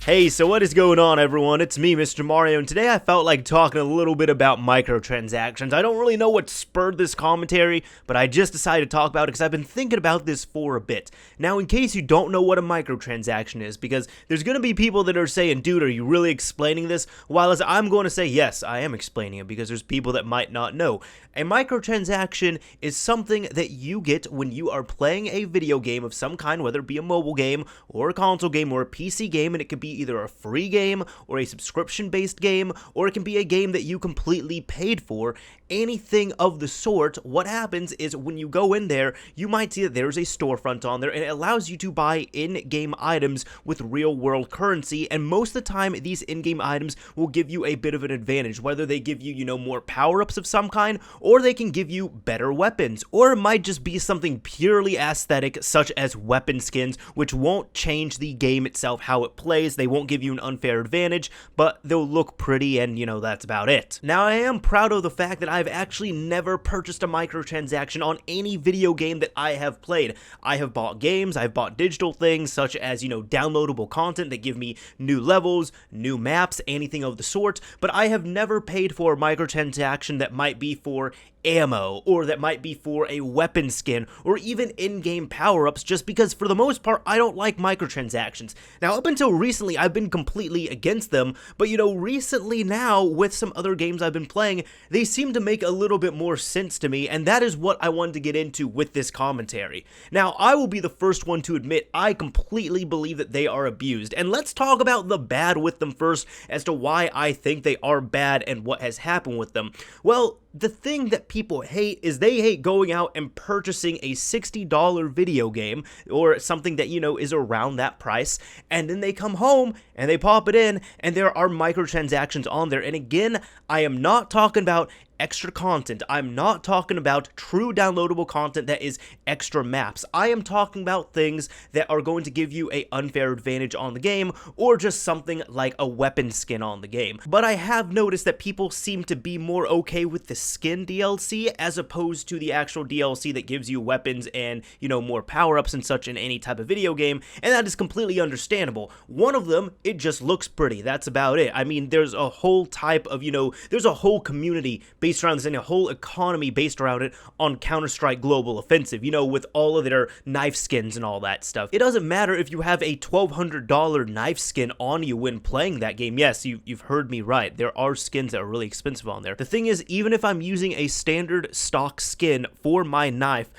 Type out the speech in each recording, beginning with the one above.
Hey, so what is going on, everyone? It's me, Mr. Mario, and today I felt like talking a little bit about microtransactions. I don't really know what spurred this commentary, but I just decided to talk about it because I've been thinking about this for a bit. Now, in case you don't know what a microtransaction is, because there's going to be people that are saying, dude, are you really explaining this? While as I'm going to say, yes, I am explaining it, because there's people that might not know. A microtransaction is something that you get when you are playing a video game of some kind, whether it be a mobile game, or a console game, or a PC game, and it could be either a free game or a subscription-based game, or it can be a game that you completely paid for. Anything of the sort, what happens is when you go in there, you might see that there's a storefront on there, and it allows you to buy in-game items with real-world currency, and most of the time, these in-game items will give you a bit of an advantage, whether they give you, more power-ups of some kind, or they can give you better weapons, or it might just be something purely aesthetic, such as weapon skins, which won't change the game itself, how it plays. They won't give you an unfair advantage, but they'll look pretty, and that's about it. Now, I am proud of the fact that I've actually never purchased a microtransaction on any video game that I have played. I have bought games, I've bought digital things, such as, downloadable content that give me new levels, new maps, anything of the sort, but I have never paid for a microtransaction that might be for ammo, or that might be for a weapon skin, or even in-game power-ups, just because for the most part I don't like microtransactions. Now, up until recently I've been completely against them, but recently now with some other games I've been playing, they seem to make a little bit more sense to me, and that is what I wanted to get into with this commentary. Now, I will be the first one to admit I completely believe that they are abused, and let's talk about the bad with them first as to why I think they are bad and what has happened with them. Well, the thing that people hate is they hate going out and purchasing a $60 video game or something that, is around that price, and then they come home and they pop it in and there are microtransactions on there. And again, I am not talking about extra content. I'm not talking about true downloadable content that is extra maps. I am talking about things that are going to give you an unfair advantage on the game, or just something like a weapon skin on the game. But I have noticed that people seem to be more okay with the skin DLC as opposed to the actual DLC that gives you weapons and, more power-ups and such in any type of video game, and that is completely understandable. One of them, it just looks pretty. That's about it. I mean, there's a whole type of, there's a whole community based around this, and a whole economy based around it on Counter-Strike Global Offensive, with all of their knife skins and all that stuff. It doesn't matter if you have a $1,200 knife skin on you when playing that game. Yes, you've heard me right. There are skins that are really expensive on there. The thing is, even if I'm using a standard stock skin for my knife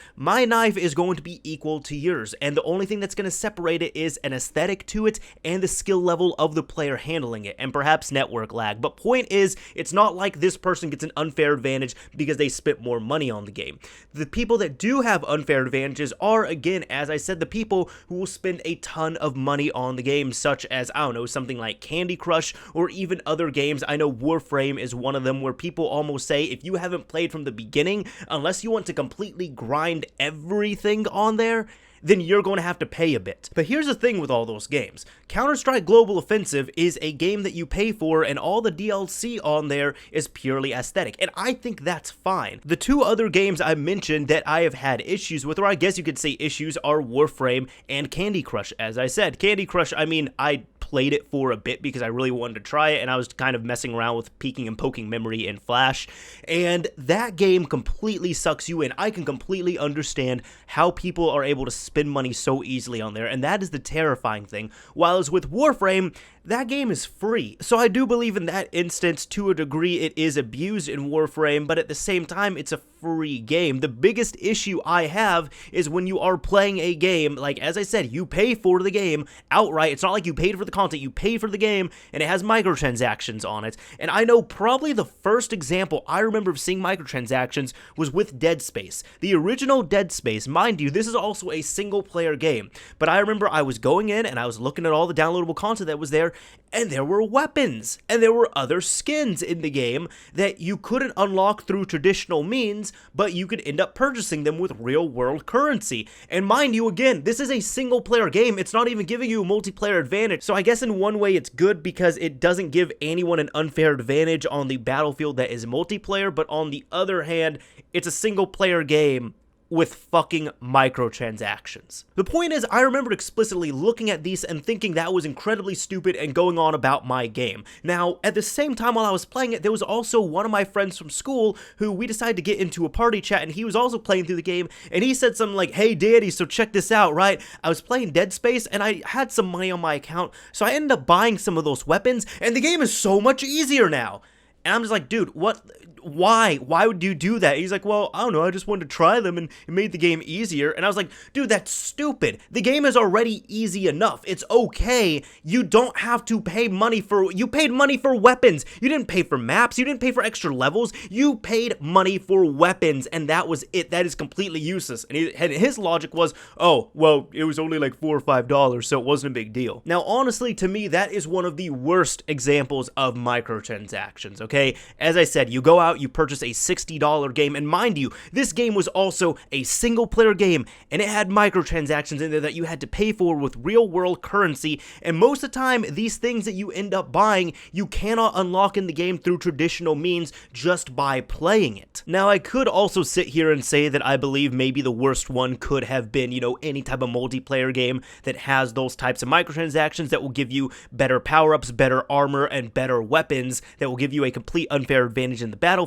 is going to be equal to yours, and the only thing that's going to separate it is an aesthetic to it and the skill level of the player handling it, and perhaps network lag. But point is, it's not like this person gets an unfair advantage because they spent more money on the game. The people that do have unfair advantages are, again, as I said, the people who will spend a ton of money on the game, such as, I don't know, something like Candy Crush, or even other games. I know Warframe is one of them, where people almost say, if you haven't played from the beginning, unless you want to completely grind everything on there, then you're going to have to pay a bit. But here's the thing with all those games. Counter-Strike Global Offensive is a game that you pay for, and all the DLC on there is purely aesthetic, and I think that's fine. The two other games I mentioned that I have had issues with, or I guess you could say issues, are Warframe and Candy Crush. As I said, Candy Crush, I played it for a bit because I really wanted to try it, and I was kind of messing around with peeking and poking memory in Flash, and that game completely sucks you in. I can completely understand how people are able to spend money so easily on there, and that is the terrifying thing. While with Warframe, that game is free. So I do believe in that instance, to a degree, it is abused in Warframe, but at the same time, it's a free game. The biggest issue I have is when you are playing a game, like, as I said, you pay for the game outright. It's not like you paid for the content, you pay for the game, and it has microtransactions on it. And I know probably the first example I remember of seeing microtransactions was with Dead Space. The original Dead Space, mind you, this is also a single-player game, but I remember I was going in and I was looking at all the downloadable content that was there, and there were weapons, and there were other skins in the game that you couldn't unlock through traditional means, but you could end up purchasing them with real-world currency. And mind you, again, this is a single-player game. It's not even giving you a multiplayer advantage. So I guess in one way it's good because it doesn't give anyone an unfair advantage on the battlefield that is multiplayer, but on the other hand, it's a single-player game with fucking microtransactions. The point is, I remembered explicitly looking at these and thinking that was incredibly stupid and going on about my game. Now, at the same time while I was playing it, there was also one of my friends from school who we decided to get into a party chat, and he was also playing through the game, and he said something like, "Hey daddy, so check this out, right? I was playing Dead Space and I had some money on my account, so I ended up buying some of those weapons, and the game is so much easier now." And I'm just like, dude, what? Why? Why would you do that? He's like, well, I don't know, I just wanted to try them and it made the game easier. And I was like, dude, that's stupid. The game is already easy enough. It's okay. You don't have to pay money for, you paid money for weapons. You didn't pay for maps. You didn't pay for extra levels. You paid money for weapons, and that was it. That is completely useless. And his logic was, oh, well, it was only like $4 or $5, so it wasn't a big deal. Now, honestly, to me, that is one of the worst examples of microtransactions, okay? As I said, you go out, you purchase a $60 game, and mind you, this game was also a single player game, and it had microtransactions in there that you had to pay for with real world currency, and most of the time, these things that you end up buying, you cannot unlock in the game through traditional means just by playing it. Now, I could also sit here and say that I believe maybe the worst one could have been, you know, any type of multiplayer game that has those types of microtransactions that will give you better power-ups, better armor, and better weapons that will give you a complete unfair advantage in the battlefield,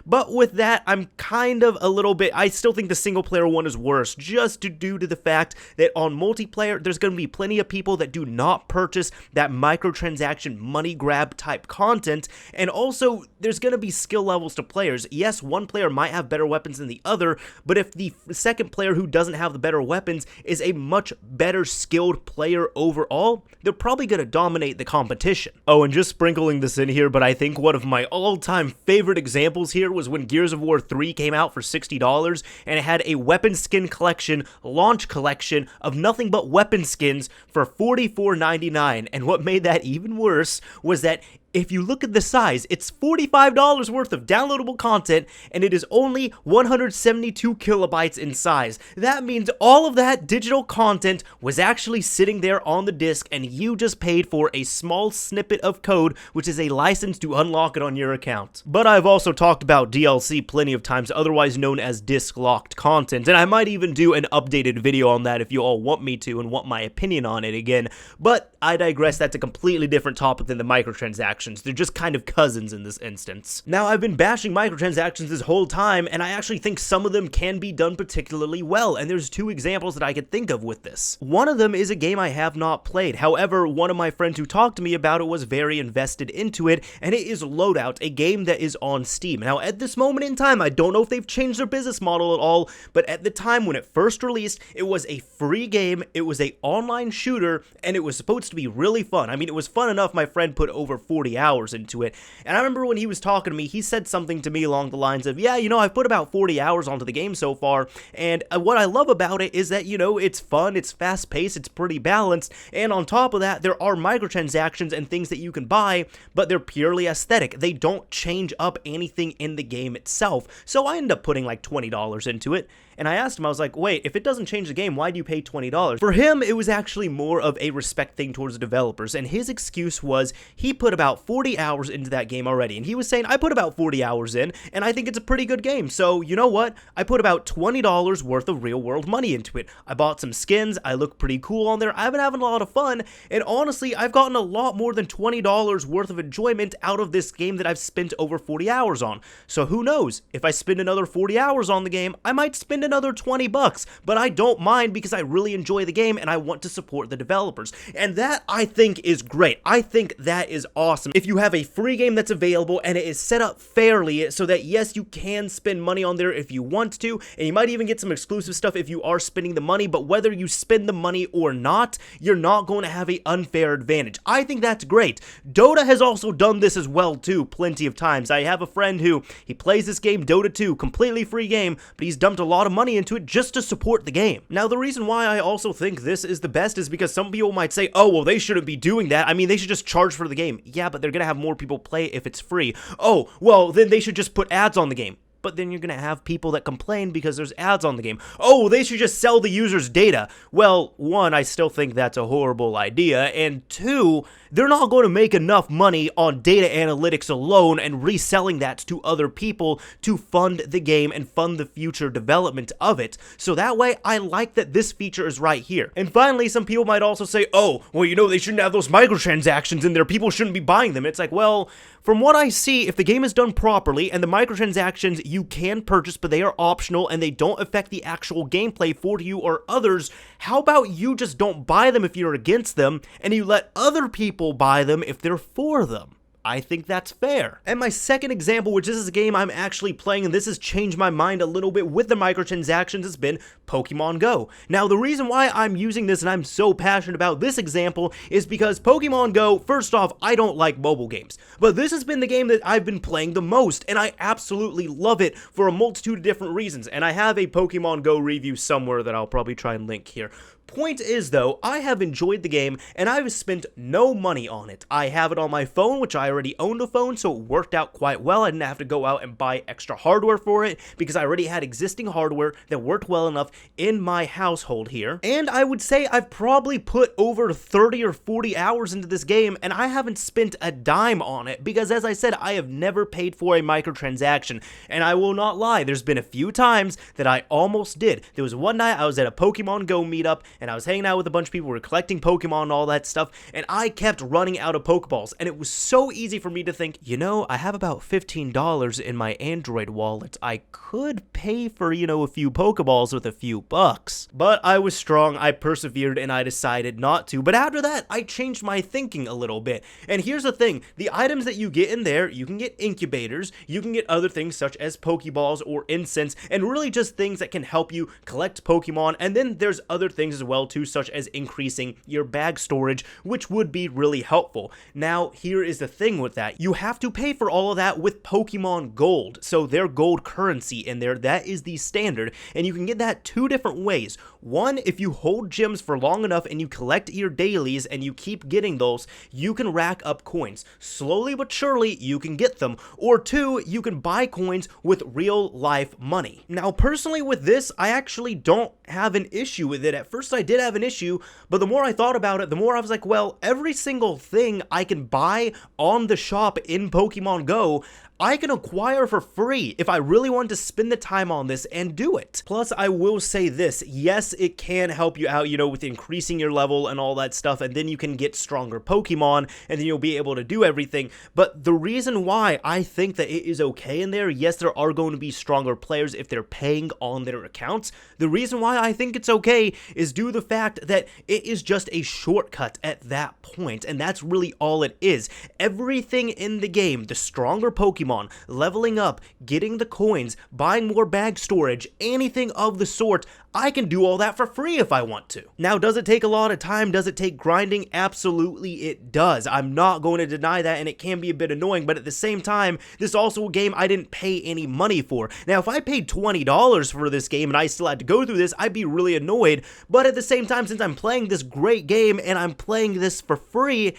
but with that, I'm kind of a little bit, I still think the single player one is worse, just due to the fact that on multiplayer, there's going to be plenty of people that do not purchase that microtransaction money grab type content, and also, there's going to be skill levels to players. Yes, one player might have better weapons than the other, but if the second player who doesn't have the better weapons is a much better skilled player overall, they're probably going to dominate the competition. Oh, and just sprinkling this in here, but I think one of my all-time favorite examples here was when Gears of War 3 came out for $60, and it had a weapon skin collection, launch collection of nothing but weapon skins for $44.99, and what made that even worse was that if you look at the size, it's $45 worth of downloadable content, and it is only 172 kilobytes in size. That means all of that digital content was actually sitting there on the disc, and you just paid for a small snippet of code, which is a license to unlock it on your account. But I've also talked about DLC plenty of times, otherwise known as disc-locked content, and I might even do an updated video on that if you all want me to and want my opinion on it again, but I digress. That's a completely different topic than the microtransactions. They're just kind of cousins in this instance. Now, I've been bashing microtransactions this whole time, and I actually think some of them can be done particularly well, and there's two examples that I could think of with this. One of them is a game I have not played. However, one of my friends who talked to me about it was very invested into it, and it is Loadout, a game that is on Steam. Now, at this moment in time, I don't know if they've changed their business model at all, but at the time when it first released, it was a free game, it was an online shooter, and it was supposed to be really fun. I mean, it was fun enough my friend put over 40 hours into it, and I remember when he was talking to me, he said something to me along the lines of, yeah, you know, I've put about 40 hours onto the game so far, and what I love about it is that, you know, it's fun, it's fast-paced, it's pretty balanced, and on top of that, there are microtransactions and things that you can buy, but they're purely aesthetic. They don't change up anything in the game itself, so I ended up putting like $20 into it, and I asked him, I was like, wait, if it doesn't change the game, why do you pay $20? For him, it was actually more of a respect thing towards the developers, and his excuse was he put about 40 hours into that game already, and he was saying, I put about 40 hours in, and I think it's a pretty good game, so you know what? I put about $20 worth of real-world money into it. I bought some skins, I look pretty cool on there, I've been having a lot of fun, and honestly, I've gotten a lot more than $20 worth of enjoyment out of this game that I've spent over 40 hours on. So who knows? If I spend another 40 hours on the game, I might spend another $20, but I don't mind because I really enjoy the game and I want to support the developers. And that, I think, is great. I think that is awesome. If you have a free game that's available and it is set up fairly so that, yes, you can spend money on there if you want to, and you might even get some exclusive stuff if you are spending the money, but whether you spend the money or not, you're not going to have an unfair advantage. I think that's great. Dota has also done this as well, too, plenty of times. I have a friend who, he plays this game, Dota 2, completely free game, but he's dumped a lot of money into it just to support the game. Now, the reason why I also think this is the best is because some people might say, oh, well, they shouldn't be doing that. I mean, they should just charge for the game. Yeah, but they're gonna have more people play if it's free. Oh, well, then they should just put ads on the game. but then you're going to have people that complain because there's ads on the game. Oh, they should just sell the users data. Well, one, I still think that's a horrible idea, and two, they're not going to make enough money on data analytics alone and reselling that to other people to fund the game and fund the future development of it. So that way, I like that this feature is right here. And finally, some people might also say, oh, well, you know, they shouldn't have those microtransactions in there. People shouldn't be buying them. It's like, well, from what I see, if the game is done properly and the microtransactions you can purchase, but they are optional and they don't affect the actual gameplay for you or others, how about you just don't buy them if you're against them and you let other people buy them if they're for them? I think that's fair. And my second example, which this is a game I'm actually playing, and this has changed my mind a little bit with the microtransactions, has been Pokemon Go. Now, the reason why I'm using this and I'm so passionate about this example is because Pokemon Go, first off, I don't like mobile games, but this has been the game that I've been playing the most, and I absolutely love it for a multitude of different reasons, and I have a Pokemon Go review somewhere that I'll probably try and link here. Point is, though, I have enjoyed the game, and I've spent no money on it. I have it on my phone, which I already owned a phone, so it worked out quite well. I didn't have to go out and buy extra hardware for it, because I already had existing hardware that worked well enough in my household here. And I would say I've probably put over 30 or 40 hours into this game, and I haven't spent a dime on it, because as I said, I have never paid for a microtransaction, and I will not lie, there's been a few times that I almost did. There was one night I was at a Pokemon Go meetup, and I was hanging out with a bunch of people, we were collecting Pokemon and all that stuff, and I kept running out of Pokeballs, and it was so easy for me to think, you know, I have about $15 in my Android wallet, I could pay for, you know, a few Pokeballs with a few bucks. But I was strong, I persevered, and I decided not to. But after that, I changed my thinking a little bit. And here's the thing, the items that you get in there, you can get incubators, you can get other things such as Pokeballs or incense, and really just things that can help you collect Pokemon, and then there's other things as well too, such as increasing your bag storage, which would be really helpful. Now, here is the thing with that. You have to pay for all of that with Pokemon Gold, so their gold currency in there, that is the standard, and you can get that two different ways. One, if you hold gems for long enough and you collect your dailies and you keep getting those, you can rack up coins. Slowly but surely, you can get them. Or two, you can buy coins with real life money. Now, personally with this, I actually don't have an issue with it. At first I did have an issue, but the more I thought about it, the more I was like, well, every single thing I can buy on the shop in Pokemon Go, I can acquire for free if I really want to spend the time on this and do it. Plus, I will say this, yes, it can help you out, you know, with increasing your level and all that stuff, and then you can get stronger Pokemon, and then you'll be able to do everything, but the reason why I think that it is okay in there, yes, there are going to be stronger players if they're paying on their accounts. The reason why I think it's okay is due to the fact that it is just a shortcut at that point, and that's really all it is. Everything in the game, the stronger Pokemon, leveling up, getting the coins, buying more bag storage, anything of the sort, I can do all that for free if I want to. Now, does it take a lot of time? Does it take grinding? Absolutely it does. I'm not going to deny that, and it can be a bit annoying, but at the same time, this is also a game I didn't pay any money for. Now, if I paid $20 for this game and I still had to go through this, I'd be really annoyed, but at the same time, since I'm playing this great game and I'm playing this for free,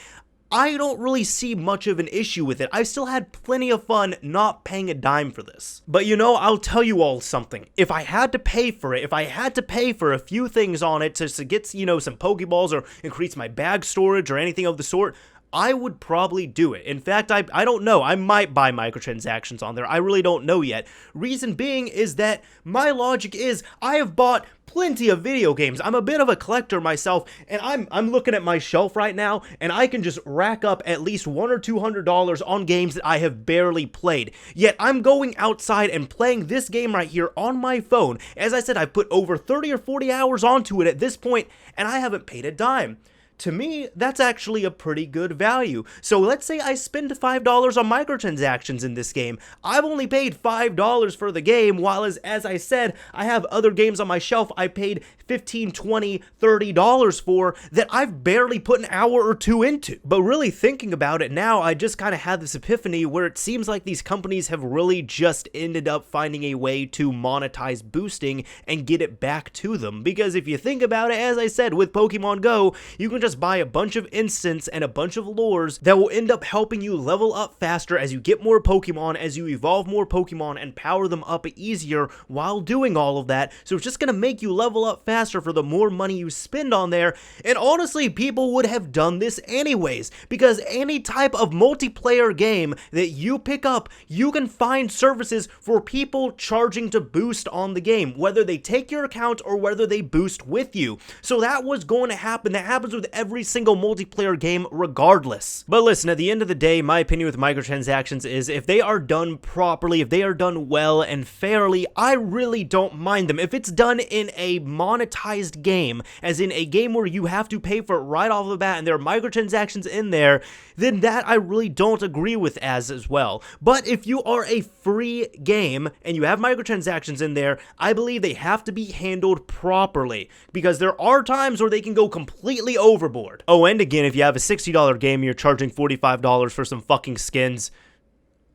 I don't really see much of an issue with it. I've still had plenty of fun not paying a dime for this. But you know, I'll tell you all something. If I had to pay for it, if I had to pay for a few things on it to get, you know, some Pokeballs or increase my bag storage or anything of the sort, I would probably do it. In fact, I don't know. I might buy microtransactions on there. I really don't know yet. Reason being is that my logic is I have bought plenty of video games. I'm a bit of a collector myself, and I'm looking at my shelf right now, and I can just rack up at least $100 or $200 on games that I have barely played. Yet I'm going outside and playing this game right here on my phone. As I said, I've put over 30 or 40 hours onto it at this point, and I haven't paid a dime. To me, that's actually a pretty good value. So let's say I spend $5 on microtransactions in this game. I've only paid $5 for the game, while as I said, I have other games on my shelf I paid $15, $20, $30 for that I've barely put an hour or two into. But really thinking about it now, I just kind of had this epiphany where it seems like these companies have really just ended up finding a way to monetize boosting and get it back to them. Because if you think about it, as I said, with Pokemon Go, you can just just buy a bunch of instants and a bunch of lures that will end up helping you level up faster as you get more Pokemon, as you evolve more Pokemon and power them up easier while doing all of that. So it's just gonna make you level up faster for the more money you spend on there. And honestly, people would have done this anyways, because any type of multiplayer game that you pick up, you can find services for people charging to boost on the game, whether they take your account or whether they boost with you. So that was going to happen. That happens with every single multiplayer game regardless. But listen, at the end of the day, my opinion with microtransactions is if they are done properly, if they are done well and fairly, I really don't mind them. If it's done in a monetized game, as in a game where you have to pay for it right off the bat and there are microtransactions in there, then that I really don't agree with as well. But if you are a free game and you have microtransactions in there, I believe they have to be handled properly, because there are times where they can go completely overboard. Oh, and again, if you have a $60 game, you're charging $45 for some fucking skins,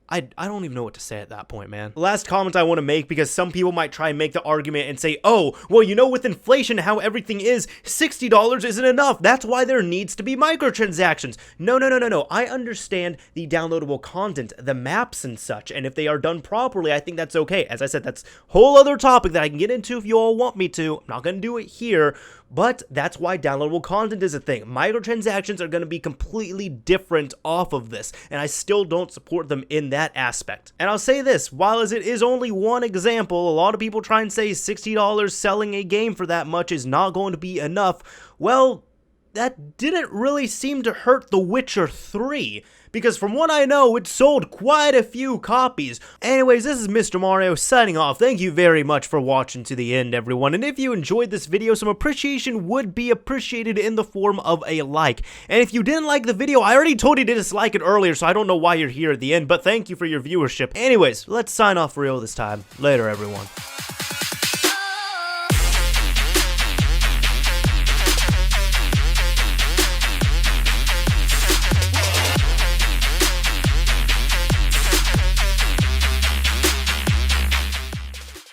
I don't even know what to say at that point, man. Last comment I want to make, because some people might try and make the argument and say, oh, well, you know, with inflation, how everything is, $60 isn't enough. That's why there needs to be microtransactions. No. I understand the downloadable content, the maps and such, and if they are done properly, I think that's okay. As I said, that's a whole other topic that I can get into if you all want me to. I'm not going to do it here, but that's why downloadable content is a thing. Microtransactions are going to be completely different off of this, and I still don't support them in that aspect. And I'll say this, while as it is only one example, a lot of people try and say $60 selling a game for that much is not going to be enough. Well, that didn't really seem to hurt The Witcher 3, because from what I know, it sold quite a few copies. Anyways, this is Mr. Mario signing off. Thank you very much for watching to the end, everyone. And if you enjoyed this video, some appreciation would be appreciated in the form of a like. And if you didn't like the video, I already told you to dislike it earlier, so I don't know why you're here at the end, but thank you for your viewership. Anyways, let's sign off for real this time. Later, everyone.